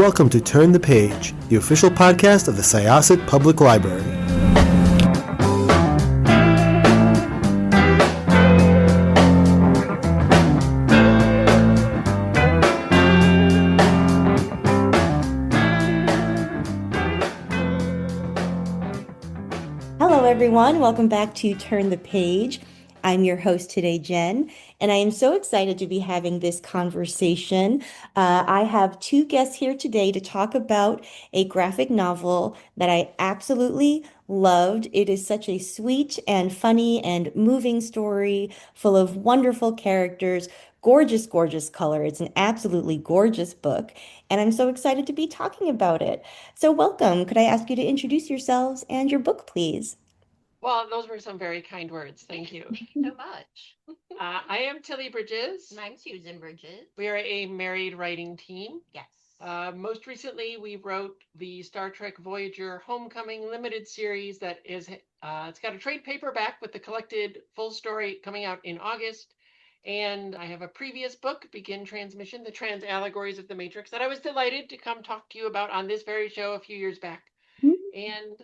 welcome to Turn the Page, the official podcast of the Syosset Public Library. Hello, everyone. Welcome back to Turn the Page. I'm your host today, Jen, and I am so excited to be having this conversation. I have two guests here today to talk about a graphic novel that I absolutely loved. It is such a sweet and funny and moving story full of wonderful characters, gorgeous, gorgeous color. It's an absolutely gorgeous book, and I'm so excited to be talking about it. So, welcome. Could I ask you to introduce yourselves and your book, please? Well, those were some very kind words. Thank you. Thank you so much. I am Tilly Bridges. And I'm Susan Bridges. We are a married writing team. Yes. Most recently, we wrote the Star Trek Voyager Homecoming limited series that is, it's got a trade paperback with the collected full story coming out in August. And I have a previous book, Begin Transmission, The Trans Allegories of the Matrix, that I was delighted to come talk to you about on this very show a few years back. And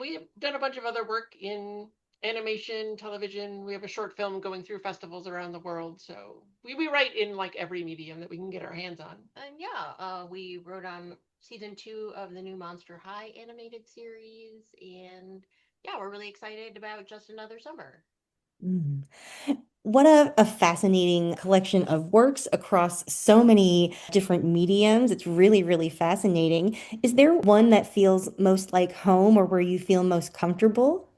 we have done a bunch of other work in animation, television. We have a short film going through festivals around the world. So we write in like every medium that we can get our hands on. And yeah, we wrote on season 2 of the new Monster High animated series. And yeah, we're really excited about Just Another Summer. Mm. What a fascinating collection of works across so many different mediums. It's really, really fascinating. Is there one that feels most like home or where you feel most comfortable?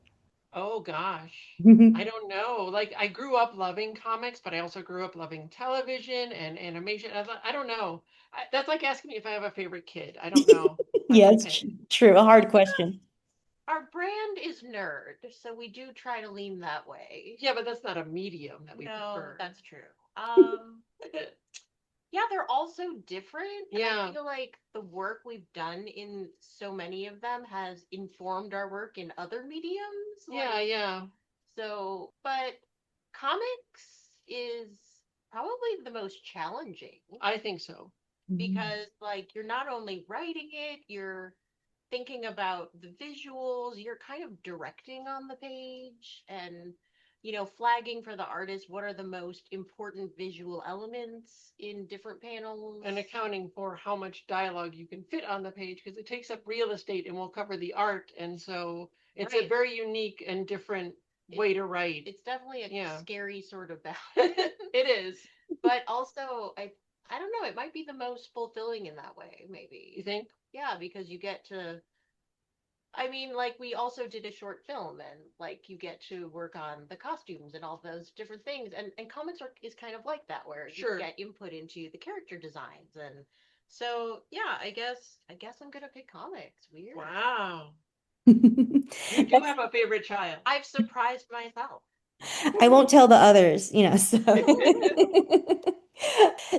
Oh gosh. I don't know. Like I grew up loving comics, but I also grew up loving television and animation. I don't know. That's like asking me if I have a favorite kid. I don't know. Might Yeah, depend. true. A hard question. Our brand is nerd, so we do try to lean that way. Yeah, but that's not a medium that we No, prefer. that's true. Yeah, they're all so different. And Yeah. I feel like the work we've done in so many of them has informed our work in other mediums. Yeah, yeah. So, but comics is probably the most challenging I think so. because, like, you're not only writing it, you're thinking about the visuals, you're kind of directing on the page and flagging for the artist what are the most important visual elements in different panels. And accounting for how much dialogue you can fit on the page because it takes up real estate and will cover the art. And so it's a Right. very unique and different way to write. It's definitely a Yeah. scary sort of balance. It is. But also I don't know, it might be the most fulfilling in that way, You maybe. think? Yeah, because you get to I mean, like we also did a short film and like you get to work on the costumes and all those different things. And comics is kind of like that where Sure. you get input into the character designs. And so yeah, I guess I'm gonna pick comics. Weird. Wow. You do have a favorite child. I've surprised myself. I won't tell the others, so.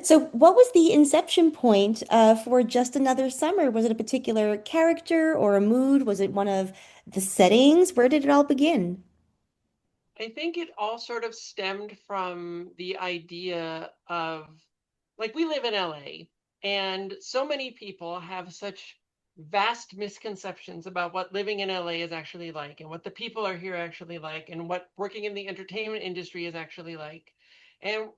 So, what was the inception point for Just Another Summer? Was it a particular character or a mood? Was it one of the settings? Where did it all begin? I think it all sort of stemmed from the idea of like we live in LA and so many people have such vast misconceptions about what living in LA is actually like and what the people are here actually like and what working in the entertainment industry is actually like. And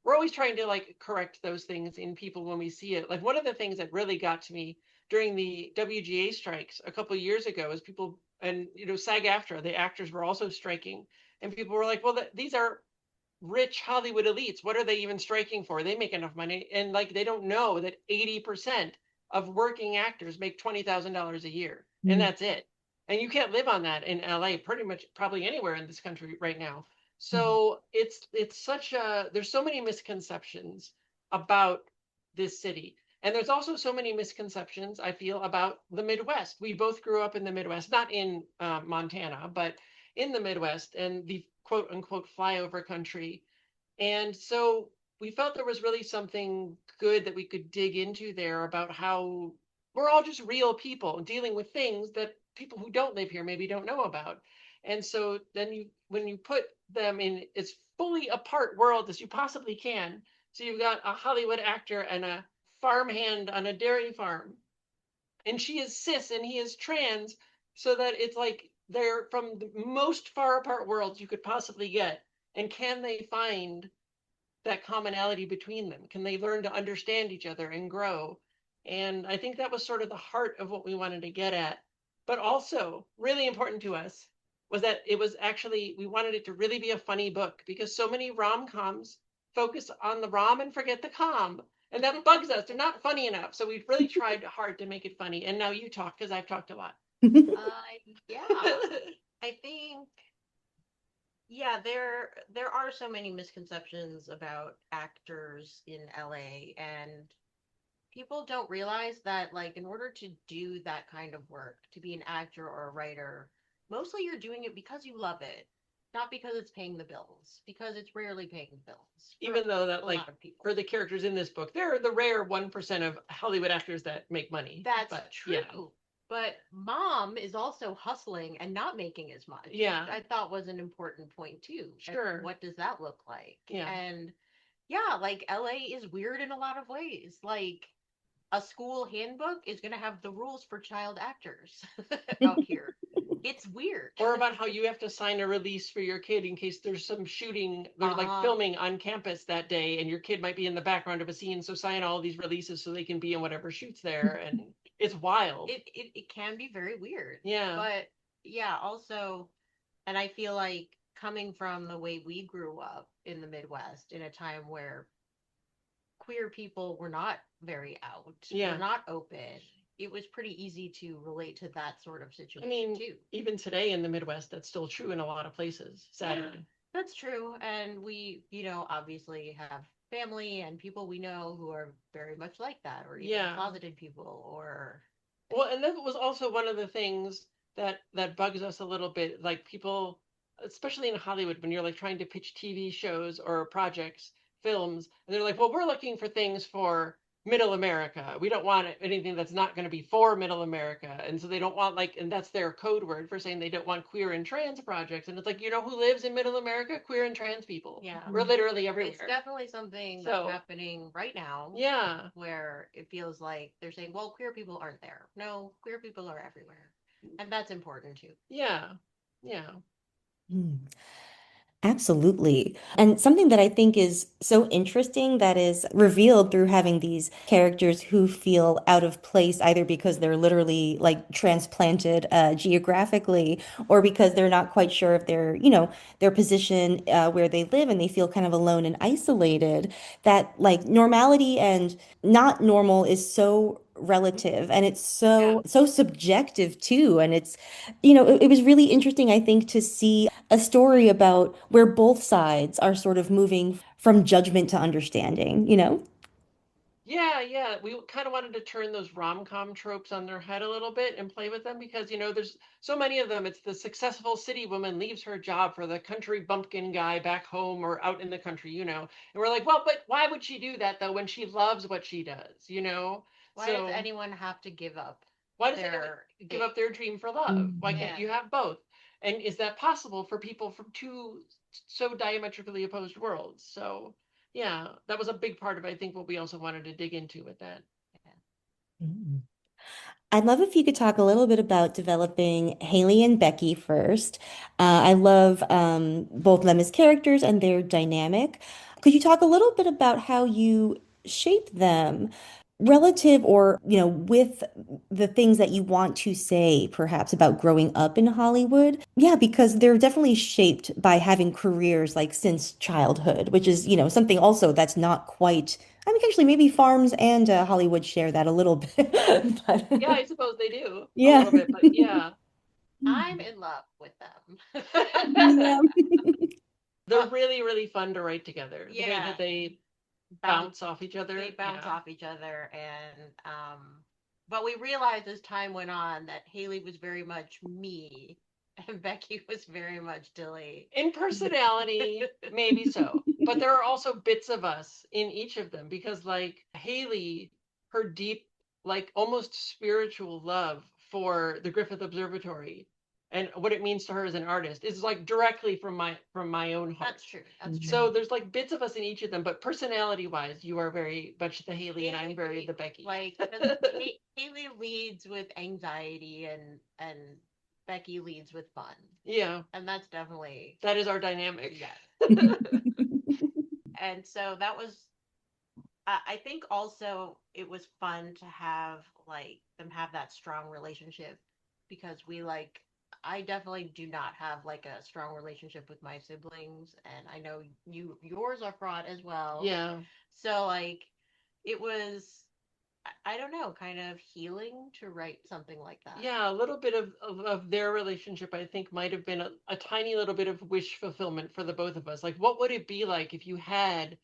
we're always trying to like correct those things in people when we see it. Like one of the things that really got to me during the WGA strikes a couple of years ago is people and SAG-AFTRA, the actors were also striking and people were like, well, these are rich Hollywood elites. What are they even striking for? They make enough money. And like, they don't know that 80% of working actors make $20,000 a year. And that's it. And you can't live on that in LA, pretty much probably anywhere in this country right now. So it's such a, there's so many misconceptions about this city. And there's also so many misconceptions, I feel, about the Midwest. We both grew up in the Midwest, not in Montana, but in the Midwest and the quote unquote flyover country. And so we felt there was really something good that we could dig into there about how we're all just real people dealing with things that people who don't live here maybe don't know about. And so then when you put them in as fully apart world as you possibly can, so you've got a Hollywood actor and a farmhand on a dairy farm. And she is cis and he is trans, so that it's like they're from the most far apart worlds you could possibly get. And can they find that commonality between them? Can they learn to understand each other and grow? And I think that was sort of the heart of what we wanted to get at. But also, really important to us was that it was actually, we wanted it to really be a funny book, because so many rom-coms focus on the rom and forget the com. And that bugs us. They're not funny enough. So we've really tried hard to make it funny. And now you talk, because I've talked a lot. Yeah, I think, yeah, there are so many misconceptions about actors in LA, and people don't realize that, like, in order to do that kind of work, to be an actor or a writer, mostly you're doing it because you love it, not because it's paying the bills, because it's rarely paying the bills for Even though that, a like, lot of people. for the characters in this book, they're the rare 1% of Hollywood actors that make money. That's But, true. yeah. But mom is also hustling and not making as much. Yeah. I thought was an important point too. And Sure. what does that look like? Yeah. And yeah, like LA is weird in a lot of ways. Like a school handbook is going to have the rules for child actors out here. It's weird. Or about how you have to sign a release for your kid in case there's some shooting, they're like Uh-huh. filming on campus that day, and your kid might be in the background of a scene. So sign all these releases so they can be in whatever shoots there. And it's wild. It can be very weird. Yeah. But yeah, also, and I feel like coming from the way we grew up in the Midwest in a time where queer people were not very out, Yeah. were not open, it was pretty easy to relate to that sort of I situation mean, too. even today in the Midwest, that's still true in a lot of places, sadly. That's true. And we, obviously have family and people we know who are very much like that, or even Yeah. closeted people, or Well, and that was also one of the things that bugs us a little bit. Like, people, especially in Hollywood, when you're like trying to pitch TV shows or projects, films, and they're like, well, we're looking for things for middle America. We don't want anything that's not going to be for middle America. And so they don't want, like, and that's their code word for saying they don't want queer and trans projects. And it's like, you know who lives in middle America? Queer and trans people. yeah. We're literally It's everywhere. definitely something So- that's happening right now. Yeah. Where it feels like they're saying, well, queer people aren't there. No, queer people are everywhere. And that's important too. Yeah. Yeah. Mm. Absolutely. And something that I think is so interesting that is revealed through having these characters who feel out of place, either because they're literally like transplanted geographically, or because they're not quite sure of their, their position where they live, and they feel kind of alone and isolated, that like normality and not normal is so relative, and it's so subjective too. And it's, it was really interesting, I think, to see a story about where both sides are sort of moving from judgment to understanding, Yeah, yeah. We kind of wanted to turn those rom-com tropes on their head a little bit and play with them, because, there's so many of them. It's the successful city woman leaves her job for the country bumpkin guy back home or out in the country, And we're like, well, but why would she do that though when she loves what she does, Why So does anyone have to give up why does anyone their give up their dream for love? Why can't Yeah. you have both? And is that possible for people from two so diametrically opposed worlds? So yeah, that was a big part of, I think, what we also wanted to dig into with that. Mm. I'd love if you could talk a little bit about developing Haley and Becky first. I love both of them as characters and their dynamic. Could you talk a little bit about how you shaped them relative, or, with the things that you want to say, perhaps about growing up in Hollywood? Yeah, because they're definitely shaped by having careers like since childhood, which is, something also that's not quite. I mean, actually, maybe Farms and Hollywood share that a little bit. But Yeah, I suppose they do a Yeah. little bit, but yeah, I'm in love with them. Yeah. they're really, really fun to write together. The way Yeah. that they Bounce- bounce off each other. They bounce Yeah. off each other, and but we realized as time went on that Haley was very much me and Becky was very much Dilly. In personality, maybe so. But there are also bits of us in each of them, because like Haley, her deep, like almost spiritual love for the Griffith Observatory and what it means to her as an artist is like directly from my own heart. That's true. That's true. So there's like bits of us in each of them, but personality wise, you are very much the Haley and I'm very the Becky. Like Haley leads with anxiety and Becky leads with fun. Yeah, And that's definitely that is our dynamic. yes. And so that was I think also it was fun to have like them have that strong relationship because I definitely do not have like a strong relationship with my siblings, and I know yours are fraught as well. Yeah. So like it was I don't know, kind of healing to write something like that. Yeah, a little bit of their relationship, I think, might have been a tiny little bit of wish fulfillment for the both of us. Like, what would it be like if you had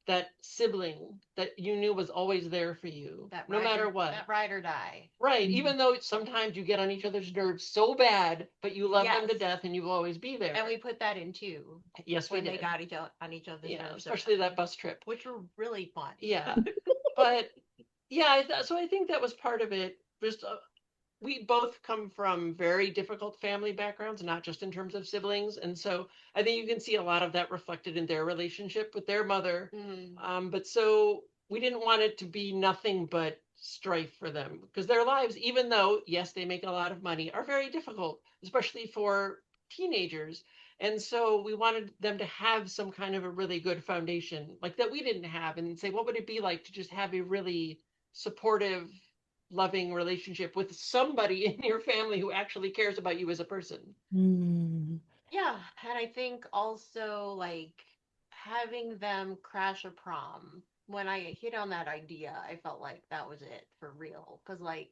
that sibling that you knew was always there for you, no matter what? That ride or die. Right. Even though sometimes you get on each other's nerves so bad, but you love them to Yes. death and you will always be there. And we put that in too. Yes, we When they did. got on each other's Yeah, nerves. especially that bus trip. Which were really fun. Yeah. But yeah, so I think that was part of it. Just we both come from very difficult family backgrounds, not just in terms of siblings, and so I think you can see a lot of that reflected in their relationship with their mother. But so we didn't want it to be nothing but strife for them because their lives, even though yes, they make a lot of money, are very difficult, especially for teenagers. And so we wanted them to have some kind of a really good foundation like that we didn't have, and say, what would it be like to just have a really supportive, loving relationship with somebody in your family who actually cares about you as a person. Yeah, and I think also like having them crash a prom. When I hit on that idea, I felt like that was it for real. Because, like,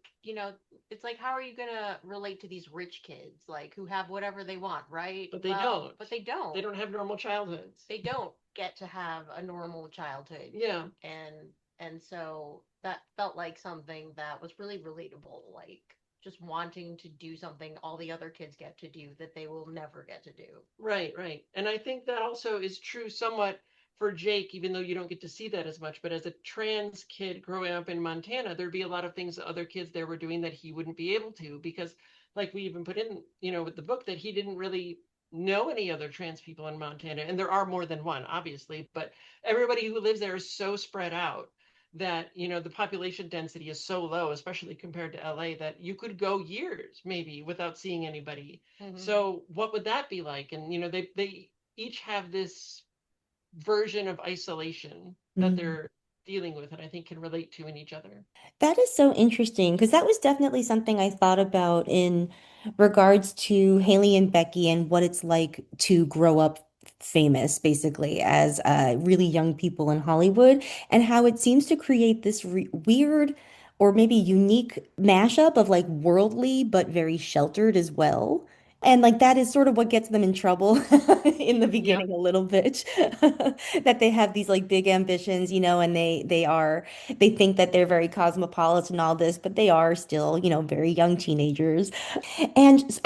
it's like, how are you going to relate to these rich kids, like, who have whatever they want, right? But they don't. But they don't. They don't have normal childhoods. They don't get to have a normal childhood. Yeah. And so that felt like something that was really relatable, like just wanting to do something all the other kids get to do that they will never get to do. Right, right. And I think that also is true somewhat for Jake, even though you don't get to see that as much. But as a trans kid growing up in Montana, there'd be a lot of things that other kids there were doing that he wouldn't be able to, because like we even put in, with the book, that he didn't really know any other trans people in Montana. And there are more than one, obviously, but everybody who lives there is so spread out that the population density is so low, especially compared to LA, that you could go years maybe without seeing anybody. So what would that be like? And they each have this version of isolation that they're dealing with, and I think can relate to in each other. That is so interesting because that was definitely something I thought about in regards to Haley and Becky and what it's like to grow up famous, basically, as really young people in Hollywood, and how it seems to create this re weird or maybe unique mashup of like worldly but very sheltered as well. And like that is sort of what gets them in trouble in the beginning a little bit. That they have these like big ambitions, and they think that they're very cosmopolitan and all this, but they are still, very young teenagers. And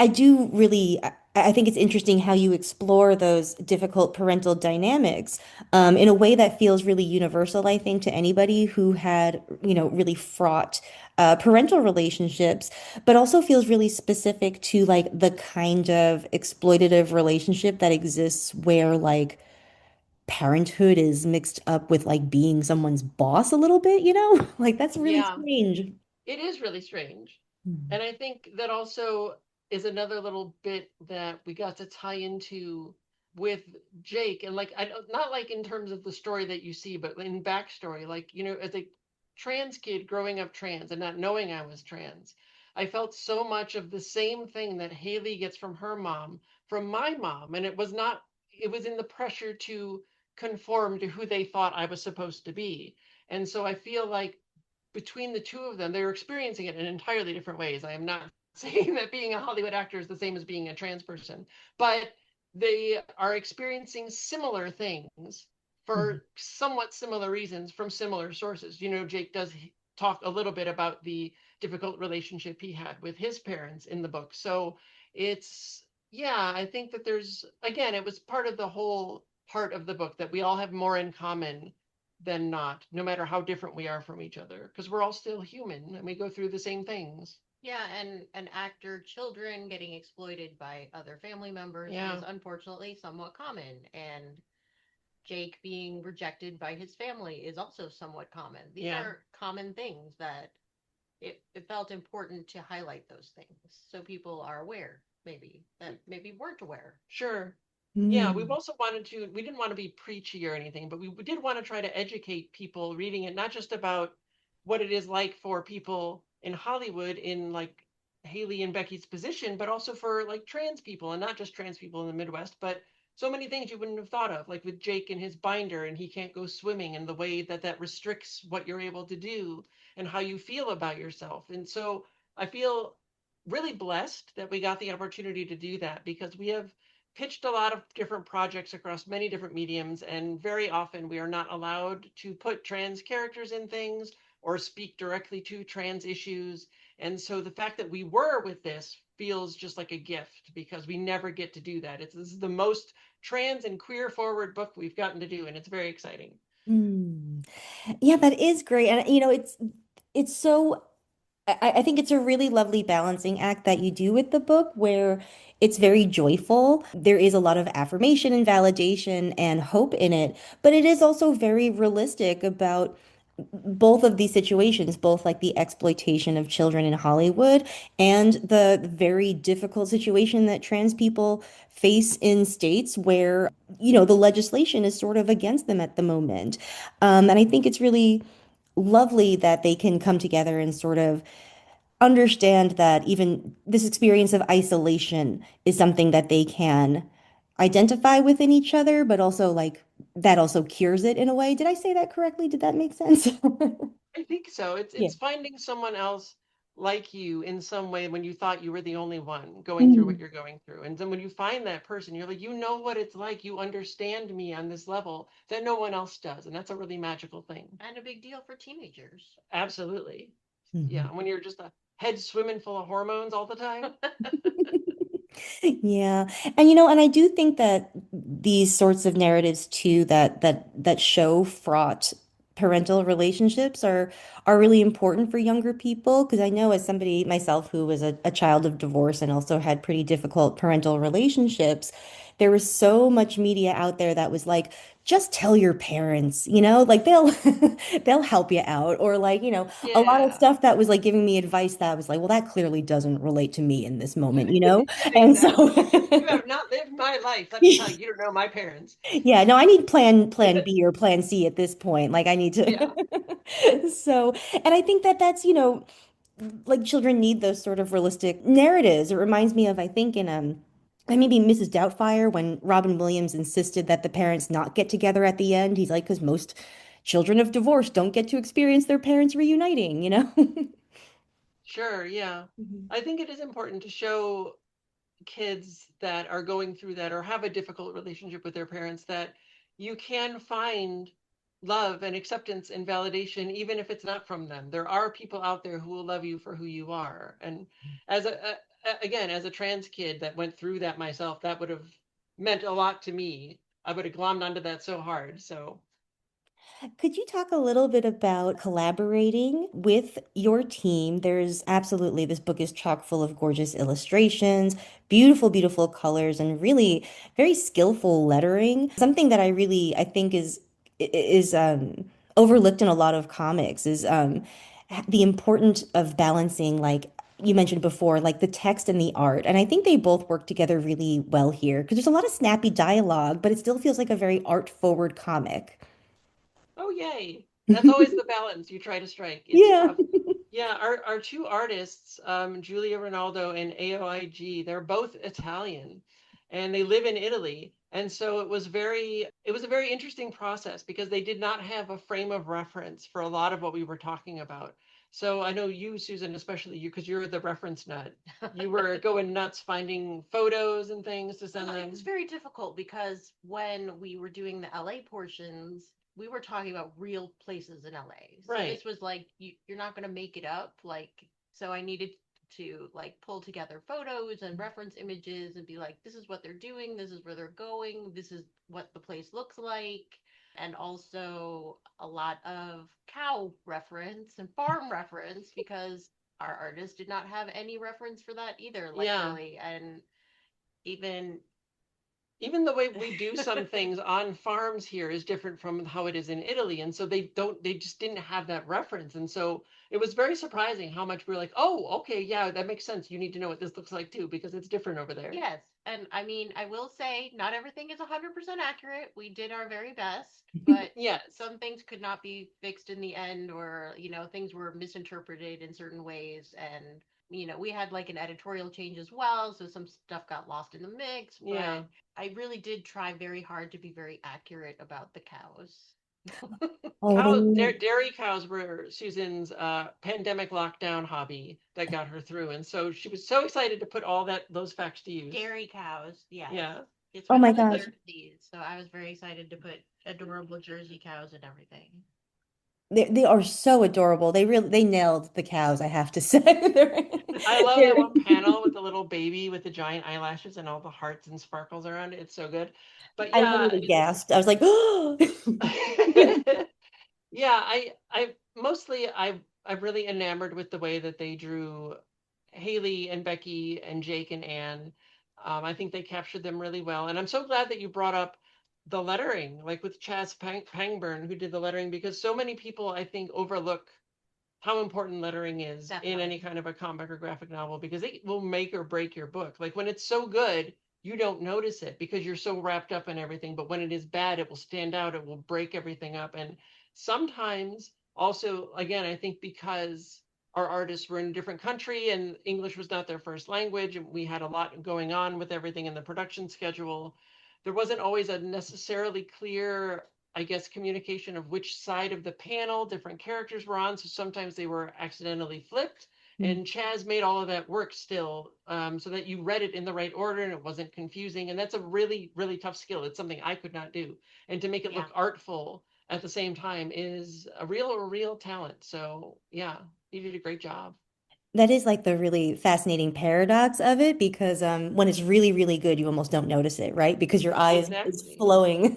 I think it's interesting how you explore those difficult parental dynamics in a way that feels really universal, I think, to anybody who had, really fraught parental relationships, but also feels really specific to like the kind of exploitative relationship that exists where like parenthood is mixed up with like being someone's boss a little bit, Like that's really strange. It is really strange. Mm. And I think that also is another little bit that we got to tie into with Jake. And like, not like in terms of the story that you see, but in backstory, like, as a trans kid growing up trans and not knowing I was trans, I felt so much of the same thing that Haley gets from her mom, from my mom. And it was in the pressure to conform to who they thought I was supposed to be. And so I feel like between the two of them, they're experiencing it in entirely different ways. I am not saying that being a Hollywood actor is the same as being a trans person, but they are experiencing similar things for somewhat similar reasons from similar sources. Jake does talk a little bit about the difficult relationship he had with his parents in the book. So I think that again, it was part of the whole part of the book that we all have more in common than not, no matter how different we are from each other, because we're all still human and we go through the same things. Yeah, and actor children getting exploited by other family members is Yeah, unfortunately somewhat common. And Jake being rejected by his family is also somewhat common. These yeah, are common things that it felt important to highlight those things so people are aware, maybe, that maybe weren't aware. sure. Yeah, we've Mm. also wanted to, we didn't want to be preachy or anything, but we did want to try to educate people reading it, not just about what it is like for people in Hollywood in like Haley and Becky's position, but also for like trans people and not just trans people in the Midwest, but so many things you wouldn't have thought of, like with Jake and his binder and he can't go swimming and the way that that restricts what you're able to do and how you feel about yourself. And so I feel really blessed that we got the opportunity to do that because we have pitched a lot of different projects across many different mediums, and very often we are not allowed to put trans characters in things or speak directly to trans issues. And so the fact that we were with this feels just like a gift because we never get to do that. This is the most trans and queer forward book we've gotten to do, and it's very exciting. Mm. Yeah, that is great. And it's so I think it's a really lovely balancing act that you do with the book where it's very joyful. There is a lot of affirmation and validation and hope in it, but it is also very realistic about both of these situations, both like the exploitation of children in Hollywood and the very difficult situation that trans people face in states where, the legislation is sort of against them at the moment. And I think it's really lovely that they can come together and sort of understand that even this experience of isolation is something that they can identify within each other, but also like that also cures it in a way. Did I say that correctly? Did that make sense? I think so. It's Yeah. it's finding someone else like you in some way when you thought you were the only one going through what Mm. you're going through. And then when you find that person, you're like, you know what it's like. You understand me on this level that no one else does. And that's a really magical thing. And a big deal for teenagers. Absolutely. Mhm. Yeah. When you're just a head swimming full of hormones all the time. Yeah. And I do think that these sorts of narratives too that show fraught parental relationships are really important for younger people because I know as somebody myself who was a child of divorce and also had pretty difficult parental relationships, there was so much media out there that was like, just tell your parents, like they'll help you out. Or like, a lot of Yeah. stuff that was like giving me advice that was like, well, that clearly doesn't relate to me in this moment. And so, Exactly. You have not lived my life. Let me tell you, you don't know my parents. yeah, no, I need plan B or plan C at this point. Like I need Yeah. to. So, and I think that that's, like children need those sort of realistic narratives. It reminds me of, I think maybe Mrs. Doubtfire when Robin Williams insisted that the parents not get together at the end. He's like, because most children of divorce don't get to experience their parents reuniting. Sure. Yeah. Mhm. I think it is important to show kids that are going through that or have a difficult relationship with their parents that you can find love and acceptance and validation even if it's not from them. There are people out there who will love you for who you are. And as again, as a trans kid that went through that myself, that would have meant a lot to me. I would have glommed onto that so hard. So Could you talk a little bit about collaborating with your team? There's absolutely, this book is chock full of gorgeous illustrations, beautiful, beautiful colors, and really very skillful lettering. Something that I think is overlooked in a lot of comics is the importance of balancing, like you mentioned before, like the text and the art. And I think they both work together really well here because there's a lot of snappy dialogue, but it still feels like a very art forward comic. oh, yay. That's always the balance you try to strike. It's Yeah. tough. Yeah, our two artists, Julia Ronaldo and AOIG, they're both Italian and they live in Italy. And so it was a very interesting process because they did not have a frame of reference for a lot of what we were talking about. So I know you, Susan, especially you, because you're the reference nut. You were going nuts finding photos and things to send Well, it them. was very difficult because when we were doing the LA portions, we were talking about real places in LA. So Right. this was like you're not going to make it up. Like, so I needed to like pull together photos and reference images and be like, this is what they're doing, this is where they're going, this is what the place looks like. And also a lot of cow reference and farm reference because our artist did not have any reference for that either, Yeah. literally. And even Even the way we do some things on farms here is different from how it is in Italy. And so they just didn't have that reference. And so it was very surprising how much we're like, oh, okay, yeah, that makes sense. You need to know what this looks like too, because it's different over there. yes, and I mean, I will say not everything is 100% accurate. We did our very best, but Yes. some things could not be fixed in the end, or, things were misinterpreted in certain ways. And, we had like an editorial change as well. So some stuff got lost in the mix, Yeah. but I really did try very hard to be very accurate about the cows. Oh, they Dairy cows were Susan's pandemic lockdown hobby that got her through. And so she was so excited to put all those facts to use. Dairy cows, yes. Yeah. It's oh one my of the gosh. Jersey's, so I was very excited to put adorable Jersey cows and everything. They are so adorable. They nailed the cows, I have to say. I love the They're- little panel with the little baby with the giant eyelashes and all the hearts and sparkles around it. It's so good. But I yeah, literally gasped. I was like, oh. yeah, I mostly I'm really enamored with the way that they drew Haley and Becky and Jake and Anne. I think they captured them really well. And I'm so glad that you brought up the lettering, like with Chaz Pangburn, who did the lettering, because so many people, I think, overlook how important lettering is in any Definitely. kind of a comic or graphic novel, because it will make or break your book. Like when it's so good, you don't notice it because you're so wrapped up in everything. But when it is bad, it will stand out, it will break everything up. And sometimes also, again, I think because our artists were in a different country and English was not their first language, and we had a lot going on with everything in the production schedule, there wasn't always a necessarily clear, I guess, communication of which side of the panel different characters were on. So sometimes they were accidentally flipped. And Chaz made all of that work still, so that you read it in the right order and it wasn't confusing. And that's a really, really tough skill. It's something I could not do. And to make it Yeah. look artful at the same time is a real talent. So yeah, you did a great job. That is like the really fascinating paradox of it because when it's really, really good, you almost don't notice it, right? Because your eye is Exactly. flowing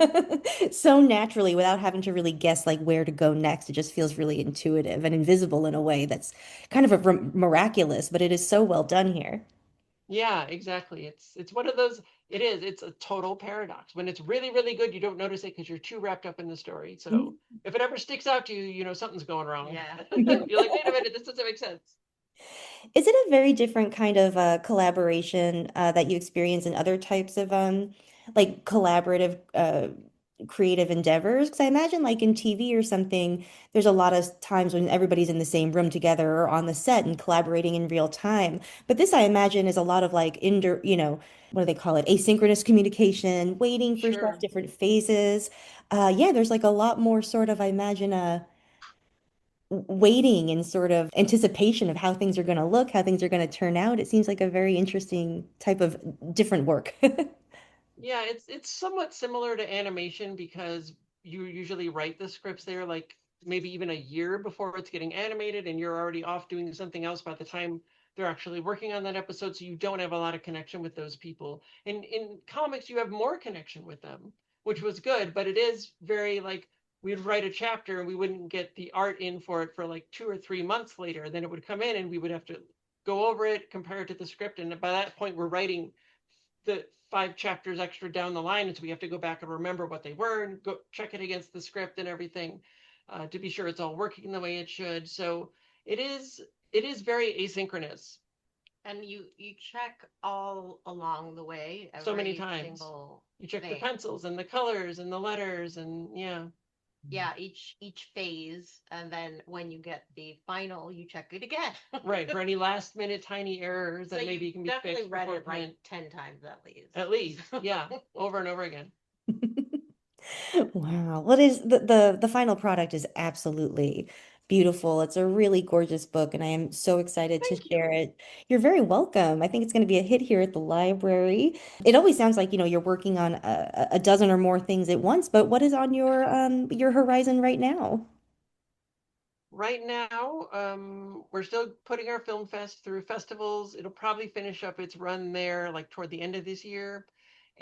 so naturally without having to really guess like where to go next. It just feels really intuitive and invisible in a way that's kind of miraculous, but it is so well done here. Yeah, exactly. It's one of those, it's a total paradox. When it's really, really good, you don't notice it because you're too wrapped up in the story. So if it ever sticks out to you, you know something's going wrong. Yeah. You're like, wait a minute, this doesn't make sense. Is it a very different kind of collaboration that you experience in other types of like collaborative creative endeavors? Because I imagine like in TV or something, there's a lot of times when everybody's in the same room together or on the set and collaborating in real time. But this, I imagine, is a lot of like what do they call it? Asynchronous communication, waiting for stuff, Sure. different phases. Yeah, there's like a lot more sort of, I imagine, waiting and sort of anticipation of how things are going to look, how things are going to turn out. It seems like a very interesting type of different work. Yeah, it's somewhat similar to animation because you usually write the scripts there like maybe even a year before it's getting animated, and you're already off doing something else by the time they're actually working on that episode, so you don't have a lot of connection with those people. And in comics, you have more connection with them, which was good, but it is very like we'd write a chapter and we wouldn't get the art in for it for like 2 or 3 months later. Then it would come in and we would have to go over it, compare it to the script, and by that point we're writing the 5 chapters extra down the line, and so we have to go back and remember what they were and go check it against the script and everything, to be sure it's all working the way it should. So it is it is very asynchronous. And you check all along the way, So many every times single you check the thing. pencils and the colors and the letters, and yeah. Yeah, each phase, and then when you get the final, you check it again. Right, for any last minute tiny errors So that you maybe can be definitely fixed read before it like print. 10 times at least. At least, yeah, over and over again. Wow. What is the final product is absolutely beautiful. It's a really gorgeous book, and I am so excited to Thank share you. it. You're very welcome. I think it's going to be a hit here at the library. It always sounds like, you're working on a dozen or more things at once, but what is on your horizon right now? Right now, we're still putting our film fest through festivals. It'll probably finish up its run there like toward the end of this year.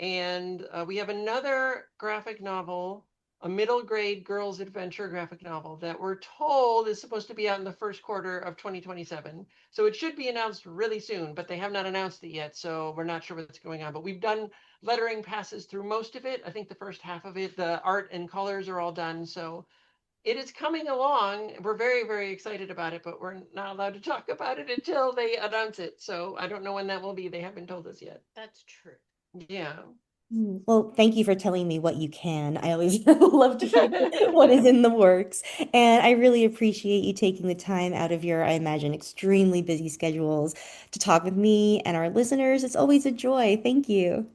And we have another graphic novel a middle grade girls adventure graphic novel that we're told is supposed to be out in the first quarter of 2027. So it should be announced really soon, but they have not announced it yet. So we're not sure what's going on. But we've done lettering passes through most of it. I think the first half of it, the art and colors are all done. So it is coming along. We're very, very excited about it, but we're not allowed to talk about it until they announce it. So I don't know when that will be. They haven't told us yet. That's true. Yeah. Well, thank you for telling me what you can. I always love to hear what is in the works. And I really appreciate you taking the time out of your, I imagine, extremely busy schedules to talk with me and our listeners. It's always a joy. Thank you.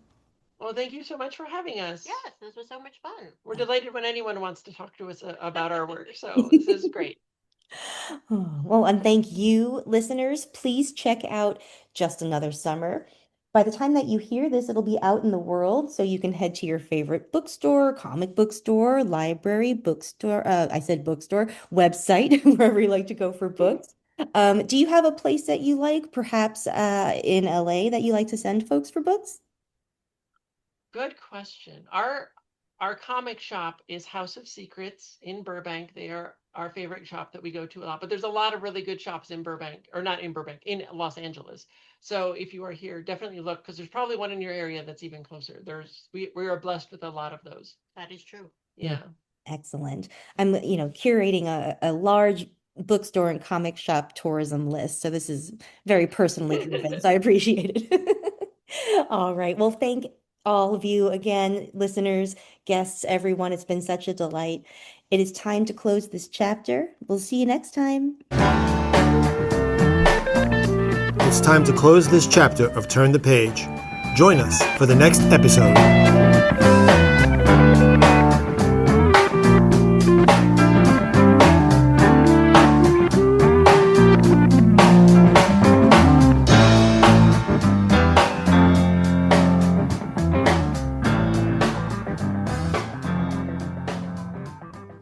Well, thank you so much for having us. Yes, this was so much fun. We're delighted when anyone wants to talk to us about our work. So this is great. Well, and thank you, listeners. Please check out Just Another Summer. By the time that you hear this, it'll be out in the world, so you can head to your favorite bookstore, comic book store, library, bookstore, I said bookstore, website, wherever you like to go for books. Do you have a place that you like, perhaps in LA, that you like to send folks for books? Good question. Our comic shop is House of Secrets in Burbank. They are our favorite shop that we go to a lot, but there's a lot of really good shops in Burbank, or not in Burbank, in Los Angeles. So if you are here, definitely look, because there's probably one in your area that's even closer. We are blessed with a lot of those. That is true. Yeah. Excellent. I'm, curating a large bookstore and comic shop tourism list. So this is very personally driven. So I appreciate it. All right. Well, thank all of you again, listeners, guests, everyone. It's been such a delight. It is time to close this chapter. We'll see you next time. It's time to close this chapter of Turn the Page. Join us for the next episode.